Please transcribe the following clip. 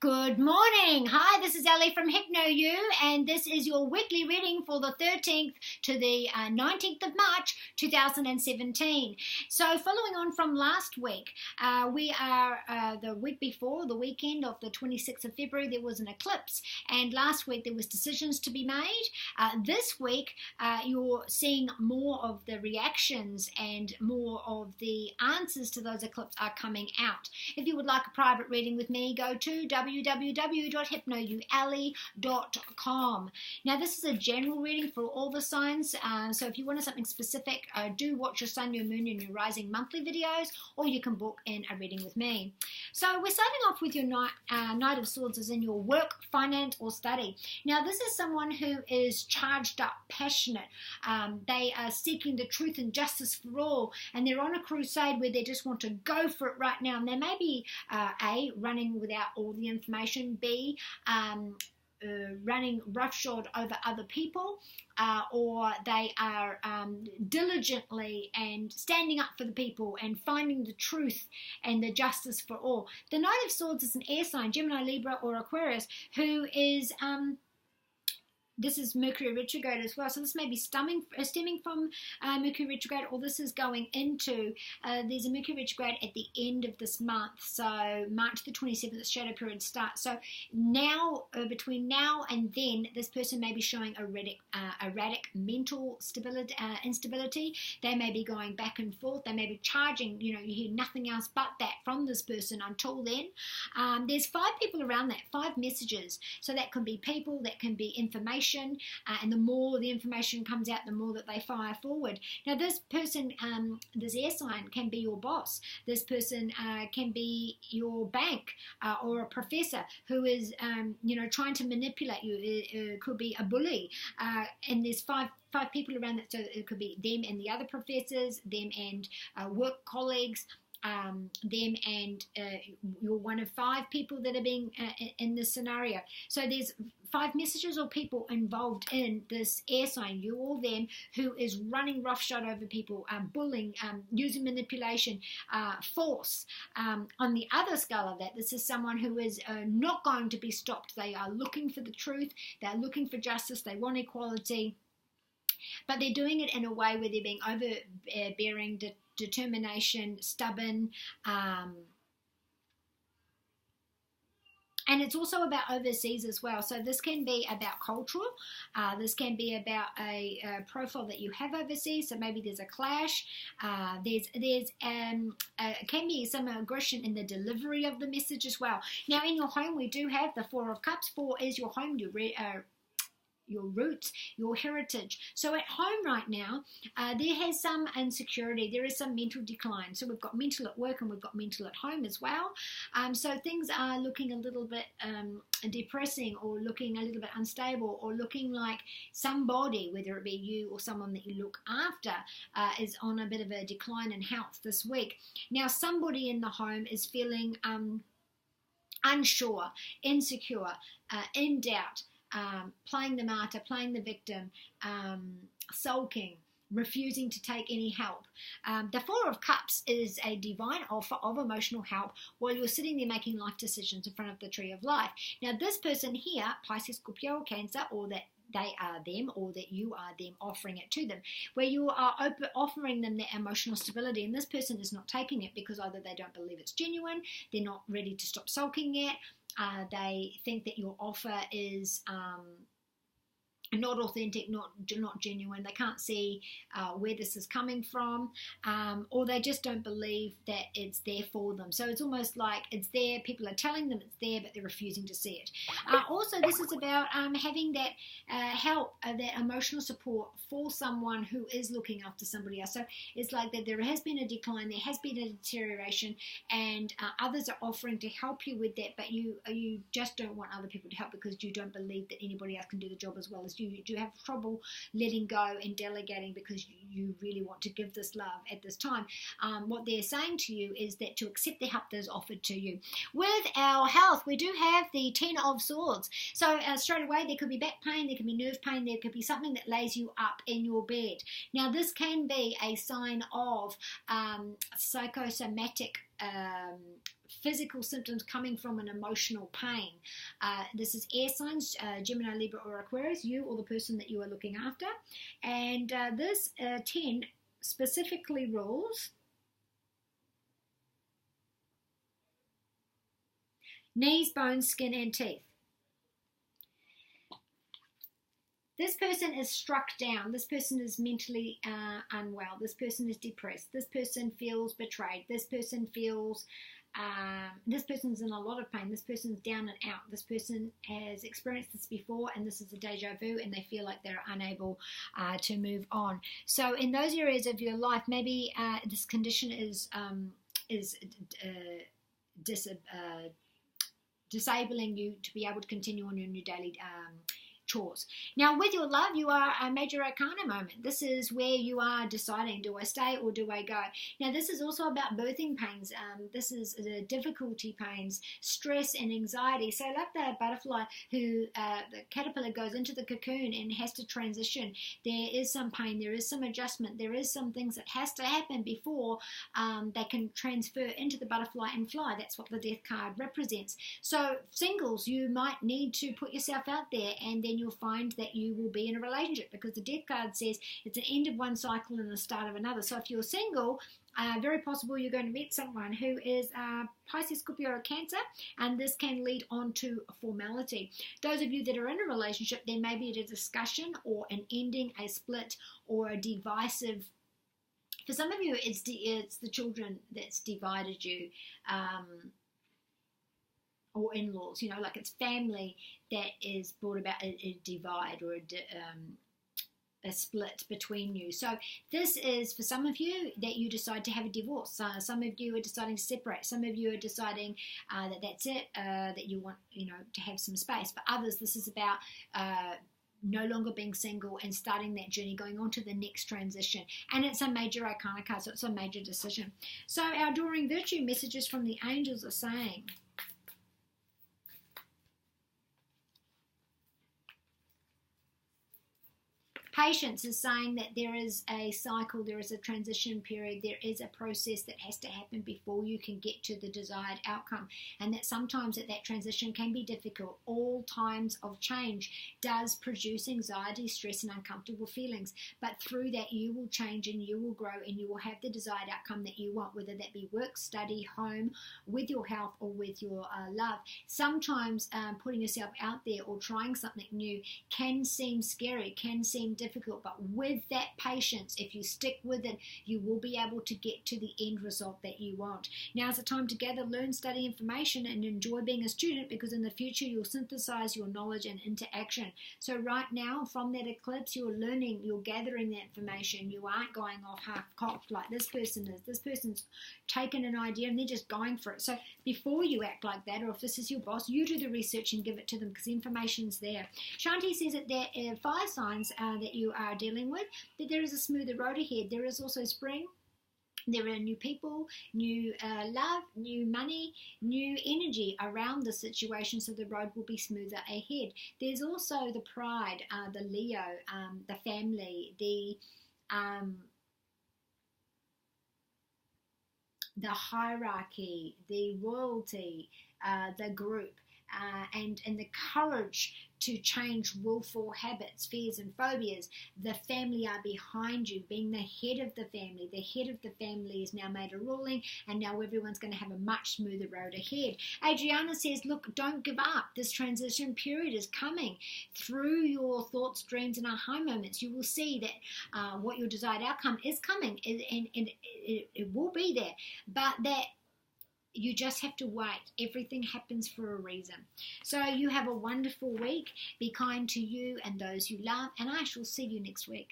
Good morning. Hi, this is Ellie from Hypnoyouellie, and this is your weekly reading for the 13th to the 19th of March 2017. So, following on from last week, we are the week before, the weekend of the 26th of February, there was an eclipse, and last week there was decisions to be made. This week, you're seeing more of the reactions and more of the answers to those eclipses are coming out. If you would like a private reading with me, go to www.hypnoyouellie.com. Now, this is a general reading for all the signs, so if you wanted something specific, do watch your sun, your moon, and your rising monthly videos, or you can book in a reading with me. So we're starting off with your Knight of Swords as in your work, finance, or study. Now, this is someone who is charged up, passionate. They are seeking the truth and justice for all, and they're on a crusade where they just want to go for it right now. And they may be A, running without all the information, B, running roughshod over other people, or they are diligently and standing up for the people and finding the truth and the justice for all. The Knight of Swords is an air sign, Gemini, Libra, or Aquarius, who is this is Mercury retrograde as well, so this may be stemming from Mercury retrograde, or this is going into, there's a Mercury retrograde at the end of this month, so March the 27th, the shadow period starts. So now, between now and then, this person may be showing erratic mental instability. They may be going back and forth. They may be charging, you hear nothing else but that from this person until then. There's 5 people around that, 5 messages. So that can be people, that can be information, and the more the information comes out, the more that they fire forward. Now, this person, this air sign, can be your boss. This person can be your bank or a professor who is, trying to manipulate you. It could be a bully, and there's five people around that, so it could be them and the other professors, them and work colleagues, them and you're one of 5 people that are being in this scenario. So there's 5 messages or people involved in this air sign, you or them, who is running roughshod over people, bullying, using manipulation, force. On the other scale of that, this is someone who is not going to be stopped. They are looking for the truth, they're looking for justice, they want equality, but they're doing it in a way where they're being overbearing, determination, stubborn, and it's also about overseas as well. So this can be about cultural. This can be about a profile that you have overseas. So maybe there's a clash. Can be some aggression in the delivery of the message as well. Now, in your home, we do have the 4 of Cups. 4 is your home, your roots, your heritage. So at home right now, there has some insecurity, there is some mental decline. So we've got mental at work and we've got mental at home as well. So things are looking a little bit depressing, or looking a little bit unstable, or looking like somebody, whether it be you or someone that you look after, is on a bit of a decline in health this week. Now, somebody in the home is feeling unsure, insecure, in doubt, playing the martyr, playing the victim, sulking, refusing to take any help. The 4 of Cups is a divine offer of emotional help while you're sitting there making life decisions in front of the tree of life. Now, this person here, Pisces, Scorpio, or Cancer, or that they are them, or that you are them, offering it to them, where you are offering them their emotional stability, and this person is not taking it because either they don't believe it's genuine, they're not ready to stop sulking yet, they think that your offer is not authentic, not genuine. They can't see where this is coming from, or they just don't believe that it's there for them. So it's almost like it's there, people are telling them it's there, but they're refusing to see it. Also, this is about having that help, that emotional support for someone who is looking after somebody else. So it's like that there has been a decline, there has been a deterioration, and others are offering to help you with that, but you just don't want other people to help because you don't believe that anybody else can do the job as well as you. You do have trouble letting go and delegating because you really want to give this love at this time. What they're saying to you is that to accept the help that is offered to you. With our health, we do have the 10 of Swords. So straight away, there could be back pain, there could be nerve pain, there could be something that lays you up in your bed. Now, this can be a sign of psychosomatic physical symptoms coming from an emotional pain. This is air signs, Gemini, Libra, or Aquarius, you or the person that you are looking after. And this 10 specifically rules knees, bones, skin, and teeth. This person is struck down. This person is mentally unwell. This person is depressed. This person feels betrayed. This person feels, this person's in a lot of pain. This person's down and out. This person has experienced this before, and this is a deja vu, and they feel like they're unable to move on. So in those areas of your life, maybe this condition is disabling you to be able to continue on your new daily chores. Now, with your love, you are a major arcana moment. This is where you are deciding, do I stay or do I go? Now, this is also about birthing pains. This is the difficulty pains, stress and anxiety. So like the butterfly the caterpillar goes into the cocoon and has to transition, there is some pain, there is some adjustment, there is some things that has to happen before they can transfer into the butterfly and fly. That's what the death card represents. So singles, you might need to put yourself out there, and then you'll find that you will be in a relationship, because the death card says it's an end of one cycle and the start of another. So if you're single, very possible you're going to meet someone who is Pisces, Scorpio, or Cancer, and this can lead on to a formality. Those of you that are in a relationship, there may be a discussion or an ending, a split, or a divisive. For some of you, it's the children that's divided you. Or in-laws, you know, like it's family that is brought about a divide or a split between you. So this is for some of you that you decide to have a divorce. Some of you are deciding to separate. Some of you are deciding that that's it, that you want, you know, to have some space. For others, this is about no longer being single and starting that journey, going on to the next transition. And it's a major arcana card, so it's a major decision. So our Adoring Virtue messages from the angels are saying, Patience is saying that there is a cycle, there is a transition period, there is a process that has to happen before you can get to the desired outcome, and that sometimes that transition can be difficult. All times of change does produce anxiety, stress, and uncomfortable feelings, but through that you will change and you will grow and you will have the desired outcome that you want, whether that be work, study, home, with your health, or with your love. Sometimes putting yourself out there or trying something new can seem scary, can seem difficult, but with that patience, if you stick with it, you will be able to get to the end result that you want. Now's the time to gather, learn, study information, and enjoy being a student, because in the future you'll synthesize your knowledge and into action. So right now, from that eclipse, you're learning, you're gathering that information. You aren't going off half-cocked like this person is. This person's taken an idea and they're just going for it. So before you act like that, or if this is your boss, you do the research and give it to them, because the information's there. Shanti says that there are fire signs that you are dealing with, that there is a smoother road ahead. There is also spring. There are new people, new love, new money, new energy around the situation, so the road will be smoother ahead. There's also the pride, the Leo, the family, the hierarchy, the royalty, the group, and the courage to change willful habits, fears and phobias. The family are behind you, being the head of the family. The head of the family is now made a ruling, and now everyone's going to have a much smoother road ahead. Adriana says, look, don't give up. This transition period is coming. Through your thoughts, dreams, and aha moments, you will see that what your desired outcome is coming, and it will be there, but that you just have to wait. Everything happens for a reason. So you have a wonderful week. Be kind to you and those you love, and I shall see you next week.